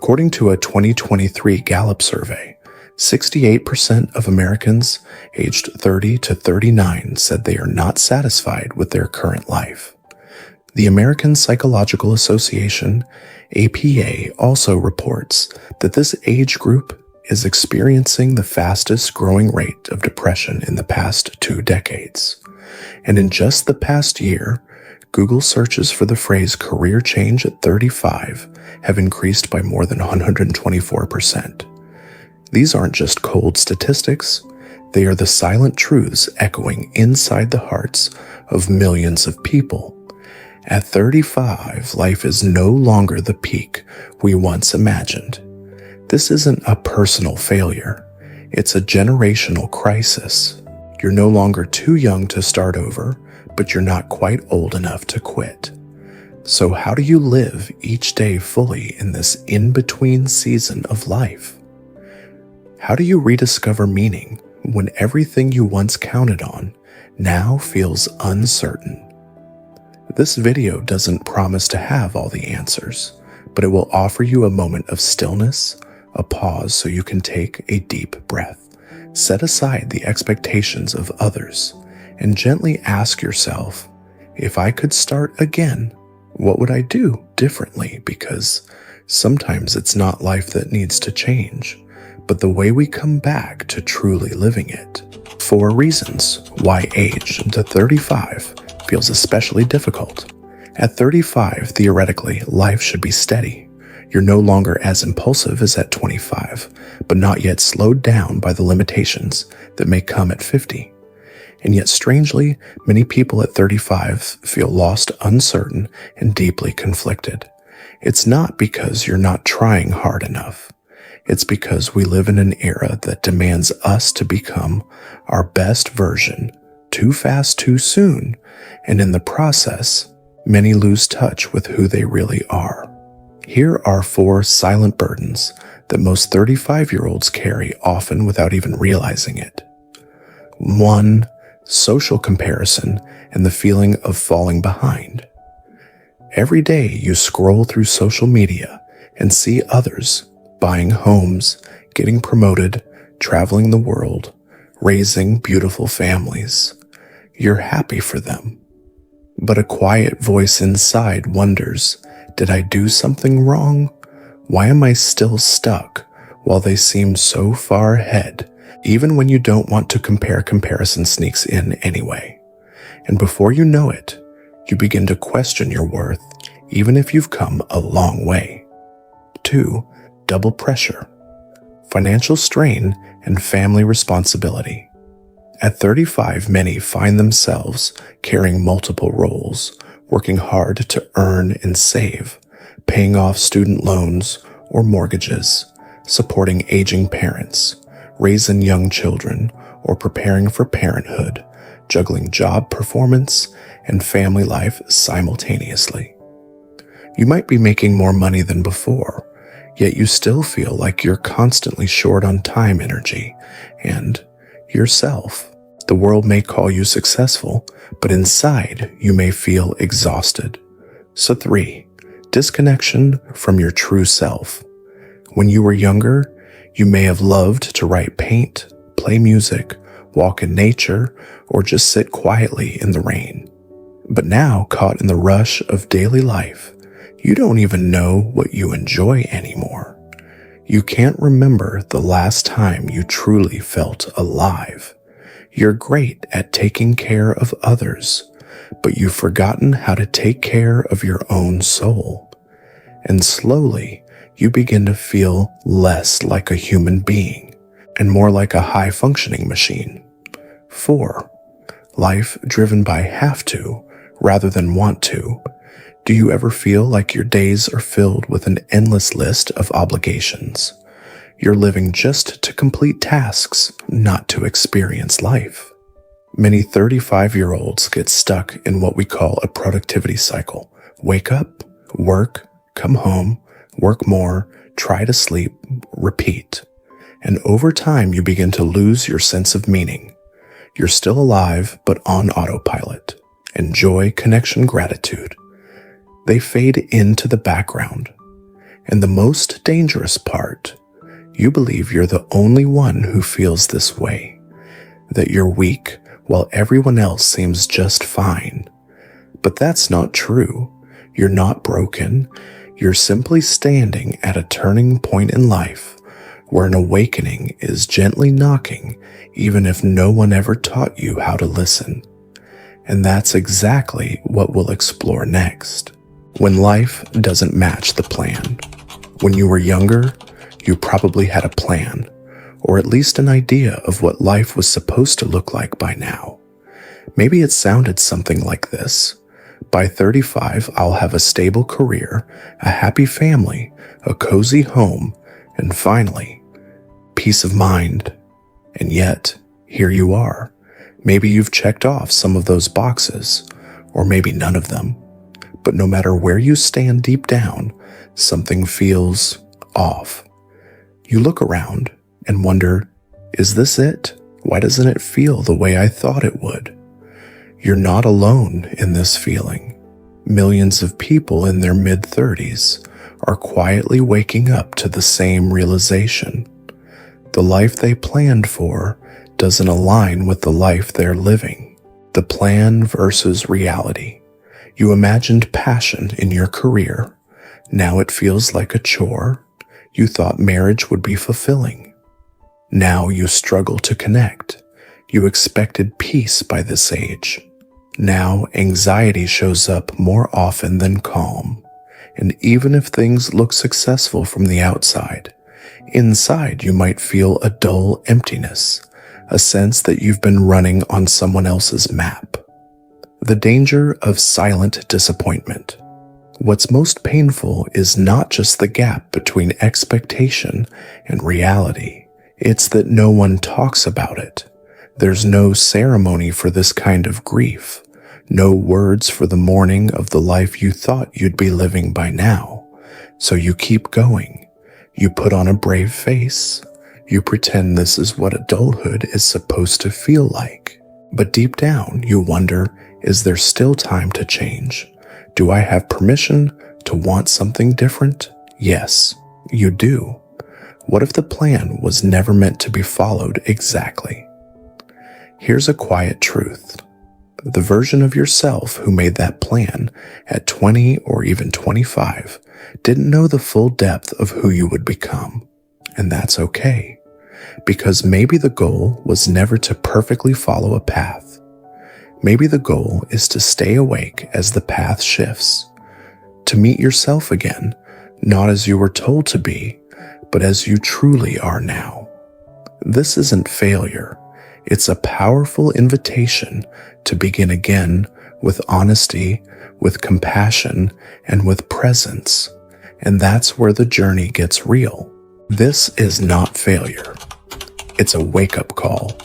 According to a 2023 Gallup survey, 68% of Americans aged 30 to 39 said they are not satisfied with their current life. The American Psychological Association, APA, also reports that this age group is experiencing the fastest growing rate of depression in the past 2 decades. And in just the past year, Google searches for the phrase career change at 35 have increased by more than 124%. These aren't just cold statistics, they are the silent truths echoing inside the hearts of millions of people. At 35, life is no longer the peak we once imagined. This isn't a personal failure, it's a generational crisis. You're no longer too young to start over, but you're not quite old enough to quit. So how do you live each day fully in this in-between season of life? How do you rediscover meaning when everything you once counted on now feels uncertain? This video doesn't promise to have all the answers, but it will offer you a moment of stillness, a pause so you can take a deep breath, set aside the expectations of others, and gently ask yourself, if I could start again, what would I do differently? Because sometimes it's not life that needs to change, but the way we come back to truly living it. 4 reasons why age to 35 feels especially difficult. At 35, theoretically, life should be steady. You're no longer as impulsive as at 25, but not yet slowed down by the limitations that may come at 50. And yet, strangely, many people at 35 feel lost, uncertain, and deeply conflicted. It's not because you're not trying hard enough. It's because we live in an era that demands us to become our best version too fast, too soon, and in the process, many lose touch with who they really are. Here are 4 silent burdens that most 35-year-olds carry, often without even realizing it. 1. Social comparison and the feeling of falling behind. Every day you scroll through social media and see others buying homes, getting promoted, traveling the world, raising beautiful families. You're happy for them. But a quiet voice inside wonders, did I do something wrong? Why am I still stuck while they seem so far ahead? Even when you don't want to compare, comparison sneaks in anyway. And before you know it, you begin to question your worth, even if you've come a long way. 2. Double pressure, financial strain, and family responsibility. At 35, many find themselves carrying multiple roles, working hard to earn and save, paying off student loans or mortgages, supporting aging parents, raising young children, or preparing for parenthood, juggling job performance and family life simultaneously. You might be making more money than before, yet you still feel like you're constantly short on time, energy, and yourself. The world may call you successful, but inside you may feel exhausted. So 3. Disconnection from your true self. When you were younger, you may have loved to write, paint, play music, walk in nature, or just sit quietly in the rain. But now, caught in the rush of daily life, you don't even know what you enjoy anymore. You can't remember the last time you truly felt alive. You're great at taking care of others, but you've forgotten how to take care of your own soul. And slowly, you begin to feel less like a human being and more like a high-functioning machine. 4. Life driven by have to rather than want to. Do you ever feel like your days are filled with an endless list of obligations? You're living just to complete tasks, not to experience life. Many 35-year-olds get stuck in what we call a productivity cycle. Wake up, work, come home, work more, try to sleep, repeat. And over time, you begin to lose your sense of meaning. You're still alive, but on autopilot. And joy, connection, gratitude. They fade into the background. And the most dangerous part, you believe you're the only one who feels this way, that you're weak while everyone else seems just fine. But that's not true. You're not broken. You're simply standing at a turning point in life where an awakening is gently knocking, even if no one ever taught you how to listen. And that's exactly what we'll explore next. When life doesn't match the plan. When you were younger, you probably had a plan, or at least an idea of what life was supposed to look like by now. Maybe it sounded something like this. By 35, I'll have a stable career, a happy family, a cozy home, and finally, peace of mind. And yet, here you are. Maybe you've checked off some of those boxes, or maybe none of them. But no matter where you stand deep down, something feels off. You look around and wonder, is this it? Why doesn't it feel the way I thought it would? You're not alone in this feeling. Millions of people in their mid-30s are quietly waking up to the same realization. The life they planned for doesn't align with the life they're living. The plan versus reality. You imagined passion in your career. Now it feels like a chore. You thought marriage would be fulfilling. Now you struggle to connect. You expected peace by this age. Now anxiety shows up more often than calm. And even if things look successful from the outside, inside you might feel a dull emptiness, a sense that you've been running on someone else's map. The danger of silent disappointment. What's most painful is not just the gap between expectation and reality. It's that no one talks about it. There's no ceremony for this kind of grief. No words for the mourning of the life you thought you'd be living by now. So you keep going. You put on a brave face. You pretend this is what adulthood is supposed to feel like. But deep down, you wonder, is there still time to change? Do I have permission to want something different? Yes, you do. What if the plan was never meant to be followed exactly? Here's a quiet truth. The version of yourself who made that plan at 20 or even 25 didn't know the full depth of who you would become. And that's okay, because maybe the goal was never to perfectly follow a path. Maybe the goal is to stay awake as the path shifts, to meet yourself again, not as you were told to be, but as you truly are now. This isn't failure. It's a powerful invitation to begin again with honesty, with compassion, and with presence. And that's where the journey gets real. This is not failure. It's a wake-up call.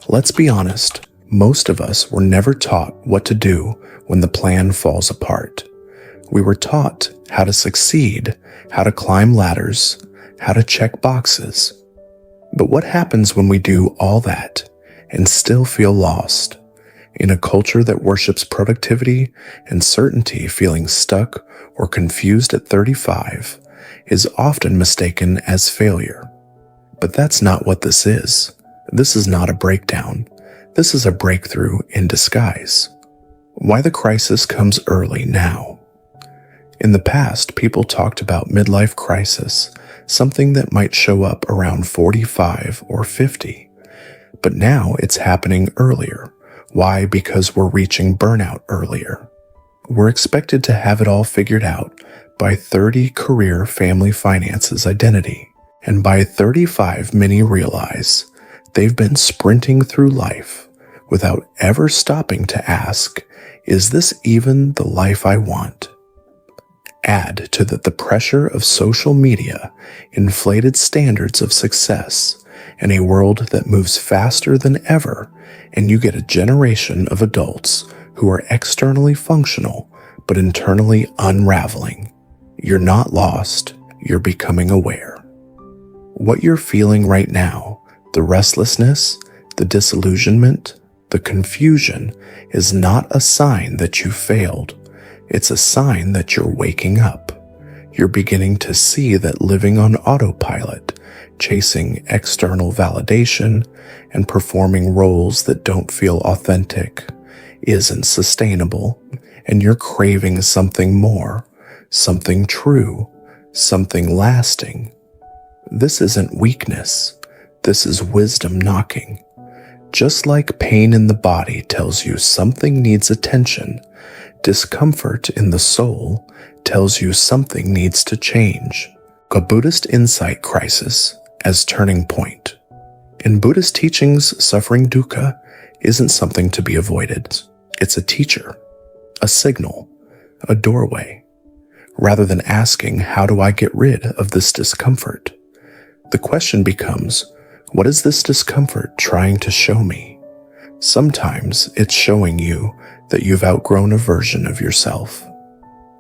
Let's be honest, most of us were never taught what to do when the plan falls apart. We were taught how to succeed, how to climb ladders, how to check boxes. But what happens when we do all that and still feel lost? In a culture that worships productivity and certainty, feeling stuck or confused at 35 is often mistaken as failure. But that's not what this is. This is not a breakdown. This is a breakthrough in disguise. Why the crisis comes early now. In the past, people talked about midlife crisis, something that might show up around 45 or 50. But now it's happening earlier. Why? Because we're reaching burnout earlier. We're expected to have it all figured out by 30, career, family, finances, identity. And by 35, many realize they've been sprinting through life without ever stopping to ask, is this even the life I want? Add to that the pressure of social media, inflated standards of success, and a world that moves faster than ever, and you get a generation of adults who are externally functional but internally unraveling. You're not lost, you're becoming aware. What you're feeling right now, the restlessness, the disillusionment, the confusion, is not a sign that you failed. It's a sign that you're waking up. You're beginning to see that living on autopilot, chasing external validation, and performing roles that don't feel authentic isn't sustainable, and you're craving something more, something true, something lasting. This isn't weakness. This is wisdom knocking. Just like pain in the body tells you something needs attention, discomfort in the soul tells you something needs to change. A Buddhist insight crisis as turning point. In Buddhist teachings, suffering dukkha isn't something to be avoided. It's a teacher, a signal, a doorway. Rather than asking, how do I get rid of this discomfort? The question becomes, what is this discomfort trying to show me? Sometimes it's showing you that you've outgrown a version of yourself,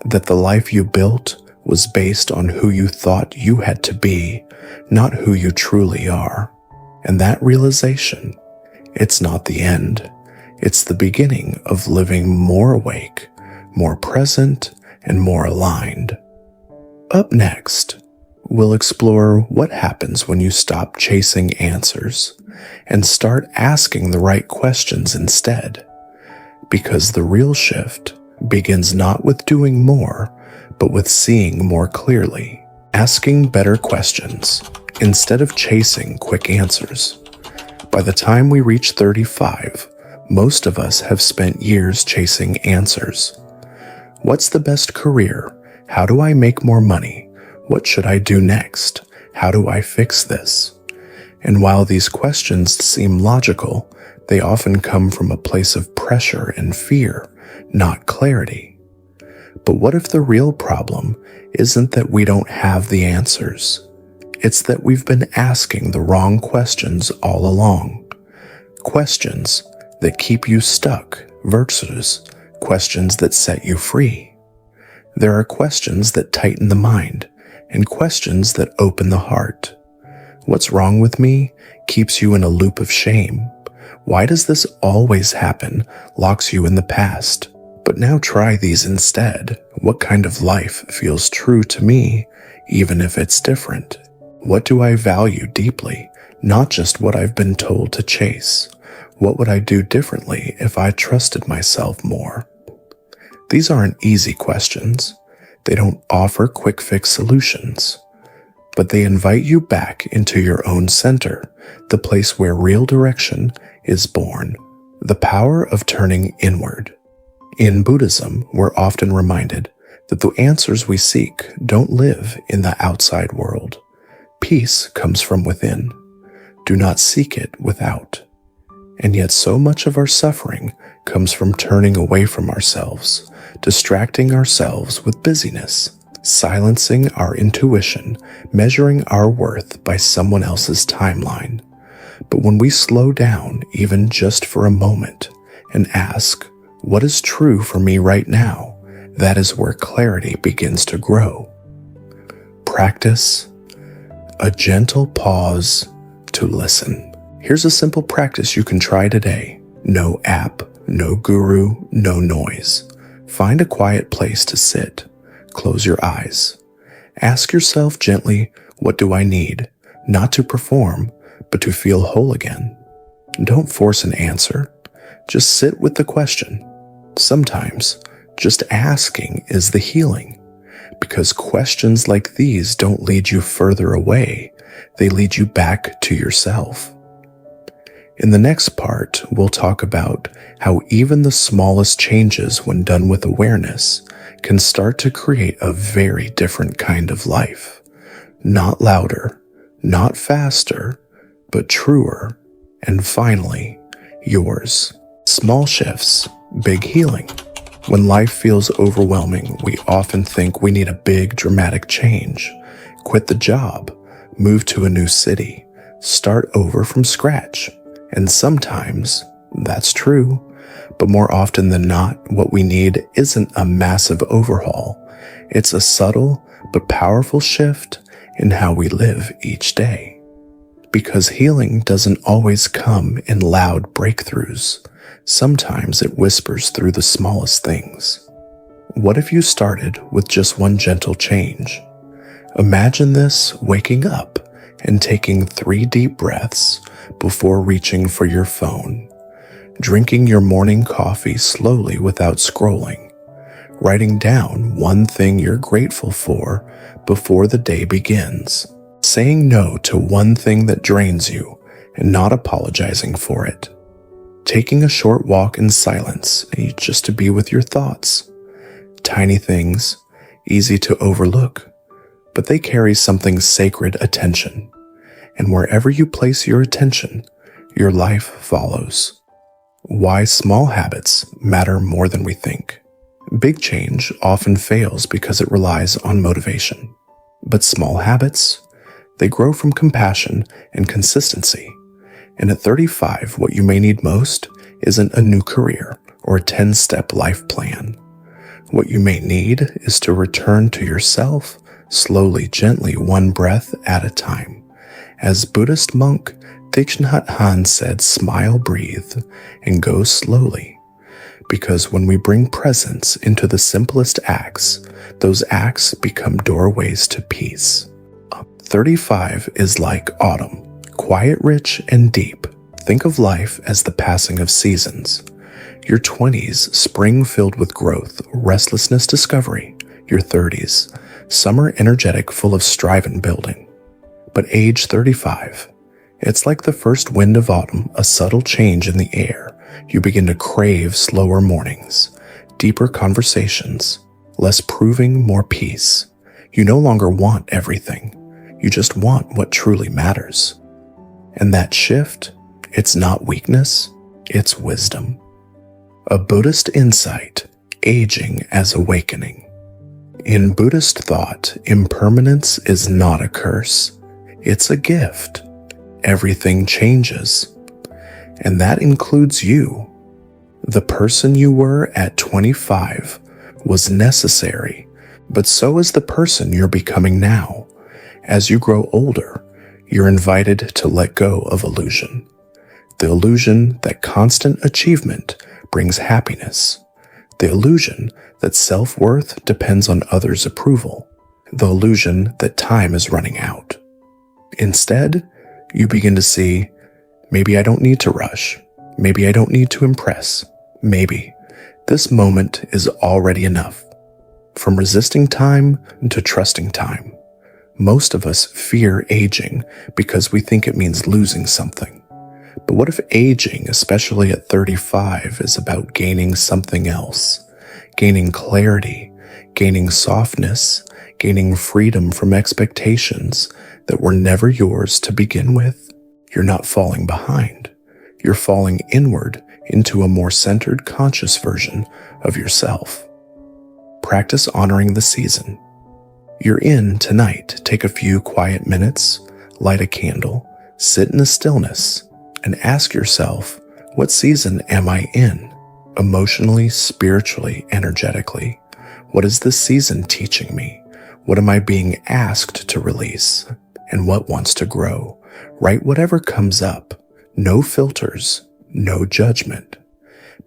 that the life you built was based on who you thought you had to be, not who you truly are. And that realization, it's not the end. It's the beginning of living more awake, more present, and more aligned. Up next, we'll explore what happens when you stop chasing answers and start asking the right questions instead. Because the real shift begins not with doing more, but with seeing more clearly, asking better questions instead of chasing quick answers. By the time we reach 35, most of us have spent years chasing answers. What's the best career? How do I make more money? What should I do next? How do I fix this? And while these questions seem logical, they often come from a place of pressure and fear, not clarity. But what if the real problem isn't that we don't have the answers? It's that we've been asking the wrong questions all along. Questions that keep you stuck versus questions that set you free. There are questions that tighten the mind and questions that open the heart. What's wrong with me keeps you in a loop of shame. Why does this always happen locks you in the past. But now try these instead. What kind of life feels true to me, even if it's different? What do I value deeply, not just what I've been told to chase? What would I do differently if I trusted myself more? These aren't easy questions. They don't offer quick fix solutions, but they invite you back into your own center, the place where real direction is born, the power of turning inward. In Buddhism, we're often reminded that the answers we seek don't live in the outside world. Peace comes from within. Do not seek it without. And yet so much of our suffering comes from turning away from ourselves, distracting ourselves with busyness, silencing our intuition, measuring our worth by someone else's timeline. But when we slow down, even just for a moment, and ask, what is true for me right now? That is where clarity begins to grow. Practice a gentle pause to listen. Here's a simple practice you can try today. No app, no guru, no noise. Find a quiet place to sit. Close your eyes. Ask yourself gently, what do I need? Not to perform, but to feel whole again. Don't force an answer. Just sit with the question. Sometimes, just asking is the healing, because questions like these don't lead you further away. They lead you back to yourself. In the next part, we'll talk about how even the smallest changes, when done with awareness, can start to create a very different kind of life. Not louder, not faster, but truer, and finally, yours. Small shifts, big healing. When life feels overwhelming, we often think we need a big, dramatic change. Quit the job, move to a new city, start over from scratch. And sometimes that's true, but more often than not, what we need isn't a massive overhaul. It's a subtle but powerful shift in how we live each day. Because healing doesn't always come in loud breakthroughs. Sometimes it whispers through the smallest things. What if you started with just one gentle change? Imagine this waking up and taking 3 deep breaths before reaching for your phone, drinking your morning coffee slowly without scrolling, writing down one thing you're grateful for before the day begins, saying no to one thing that drains you and not apologizing for it, taking a short walk in silence just to be with your thoughts. Tiny things, easy to overlook, but they carry something sacred attention. And wherever you place your attention, your life follows. Why small habits matter more than we think. Big change often fails because it relies on motivation. But small habits, they grow from compassion and consistency. And at 35, what you may need most isn't a new career or a 10-step life plan. What you may need is to return to yourself slowly, gently, one breath at a time. As Buddhist monk Thich Nhat Hanh said, smile, breathe, and go slowly. Because when we bring presence into the simplest acts, those acts become doorways to peace. 35 is like autumn, quiet, rich, and deep. Think of life as the passing of seasons. Your 20s, spring filled with growth, restlessness, discovery. Your 30s, summer energetic, full of strive and building. But age 35, it's like the first wind of autumn, a subtle change in the air. You begin to crave slower mornings, deeper conversations, less proving, more peace. You no longer want everything. You just want what truly matters. And that shift, it's not weakness, it's wisdom. A Buddhist insight, aging as awakening. In Buddhist thought, impermanence is not a curse. It's a gift. Everything changes. And that includes you. The person you were at 25 was necessary, but so is the person you're becoming now. As you grow older, you're invited to let go of illusion. The illusion that constant achievement brings happiness. The illusion that self-worth depends on others' approval. The illusion that time is running out. Instead, you begin to see, maybe I don't need to rush. Maybe I don't need to impress. Maybe this moment is already enough. From resisting time to trusting time. Most of us fear aging because we think it means losing something. But what if aging, especially at 35, is about gaining something else? Gaining clarity, gaining softness, gaining freedom from expectations that were never yours to begin with? You're not falling behind. You're falling inward into a more centered, conscious version of yourself. Practice honoring the season. You're in tonight. Take a few quiet minutes, light a candle, sit in the stillness, and ask yourself, what season am I in? Emotionally, spiritually, energetically. What is this season teaching me? What am I being asked to release? And what wants to grow? Write whatever comes up. No filters, no judgment.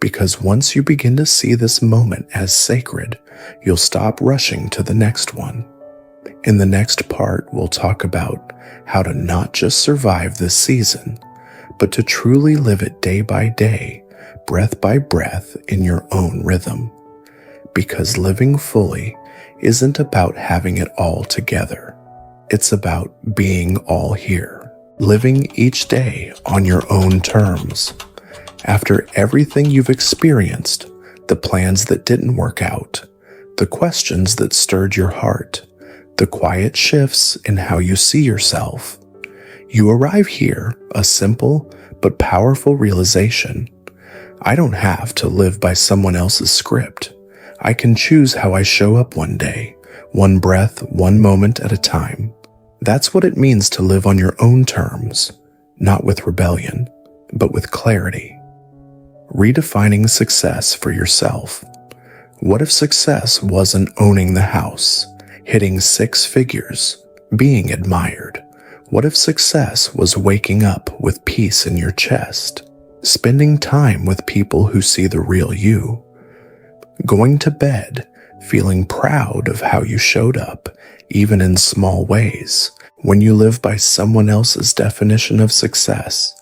Because once you begin to see this moment as sacred, you'll stop rushing to the next one. In the next part, we'll talk about how to not just survive this season, but to truly live it day by day, breath by breath in your own rhythm. Because living fully isn't about having it all together. It's about being all here, living each day on your own terms. After everything you've experienced, the plans that didn't work out, the questions that stirred your heart, the quiet shifts in how you see yourself, you arrive here, a simple but powerful realization. I don't have to live by someone else's script. I can choose how I show up one day, one breath, one moment at a time. That's what it means to live on your own terms, not with rebellion, but with clarity. Redefining success for yourself. What if success wasn't owning the house, hitting 6 figures, being admired? What if success was waking up with peace in your chest, spending time with people who see the real you, going to bed feeling proud of how you showed up, even in small ways. When you live by someone else's definition of success,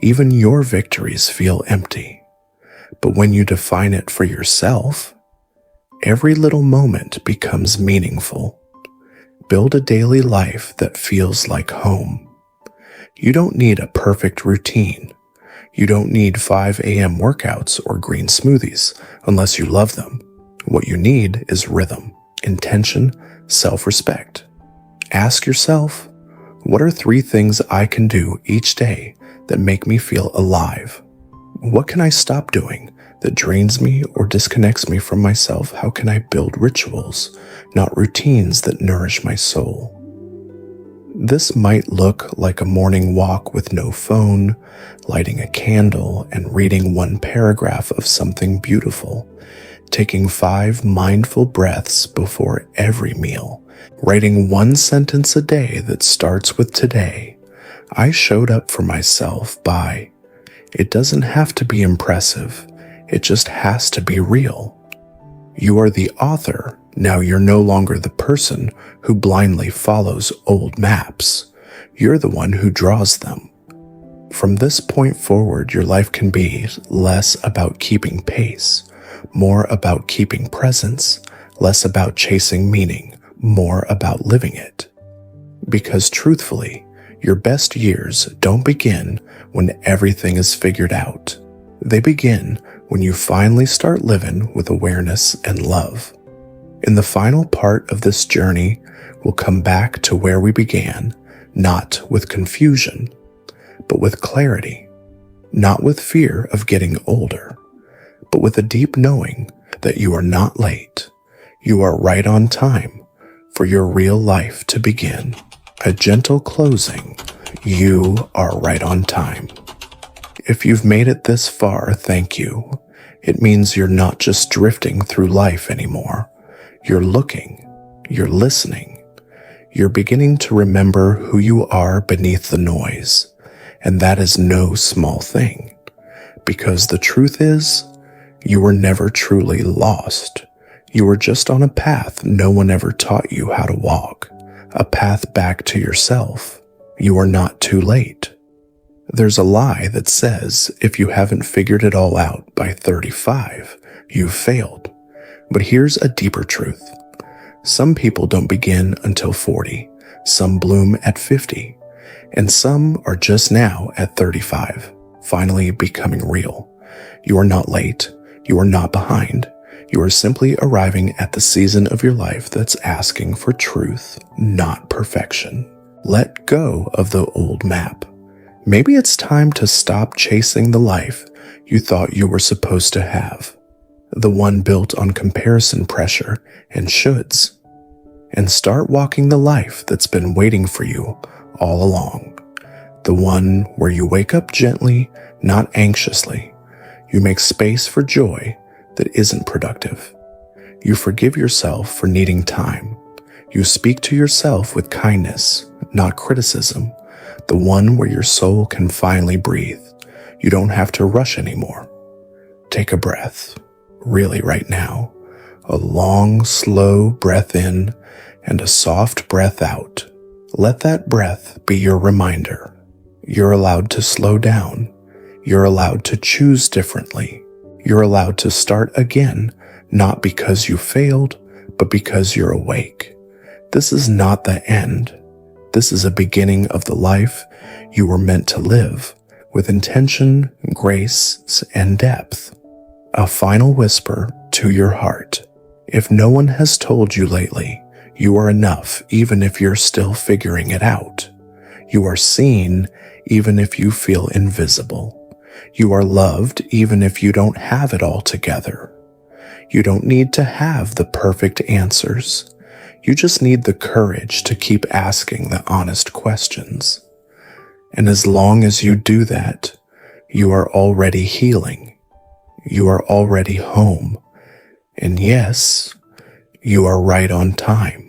even your victories feel empty. But when you define it for yourself, every little moment becomes meaningful. Build a daily life that feels like home. You don't need a perfect routine. You don't need 5 a.m. workouts or green smoothies unless you love them. What you need is rhythm, intention, self-respect. Ask yourself, what are 3 things I can do each day that make me feel alive? What can I stop doing that drains me or disconnects me from myself? How can I build rituals, not routines that nourish my soul? This might look like a morning walk with no phone, lighting a candle and reading 1 paragraph of something beautiful, taking 5 mindful breaths before every meal, writing 1 sentence a day that starts with today. I showed up for myself by. It doesn't have to be impressive. It just has to be real. You are the author. Now you're no longer the person who blindly follows old maps. You're the one who draws them. From this point forward, your life can be less about keeping pace, more about keeping presence, less about chasing meaning, more about living it. Because truthfully, your best years don't begin when everything is figured out. They begin when you finally start living with awareness and love. In the final part of this journey, we'll come back to where we began, not with confusion, but with clarity, not with fear of getting older, but with a deep knowing that you are not late. You are right on time for your real life to begin. A gentle closing. You are right on time. If you've made it this far, thank you. It means you're not just drifting through life anymore. You're looking, you're listening, you're beginning to remember who you are beneath the noise, and that is no small thing, because the truth is, you were never truly lost. You were just on a path no one ever taught you how to walk, a path back to yourself. You are not too late. There's a lie that says if you haven't figured it all out by 35, you've failed. But here's a deeper truth. Some people don't begin until 40, some bloom at 50, and some are just now at 35, finally becoming real. You are not late. You are not behind. You are simply arriving at the season of your life that's asking for truth, not perfection. Let go of the old map. Maybe it's time to stop chasing the life you thought you were supposed to have. The one built on comparison pressure and shoulds, and start walking the life that's been waiting for you all along. The one where you wake up gently, not anxiously. You make space for joy that isn't productive. You forgive yourself for needing time. You speak to yourself with kindness, not criticism. The one where your soul can finally breathe. You don't have to rush anymore. Take a breath. Really right now, a long, slow breath in and a soft breath out. Let that breath be your reminder. You're allowed to slow down. You're allowed to choose differently. You're allowed to start again, not because you failed, but because you're awake. This is not the end. This is a beginning of the life you were meant to live, with intention, grace, and depth. A final whisper to your heart. If no one has told you lately, you are enough even if you're still figuring it out. You are seen even if you feel invisible. You are loved even if you don't have it all together. You don't need to have the perfect answers. You just need the courage to keep asking the honest questions. And as long as you do that, you are already healing. You are already home. And yes, you are right on time.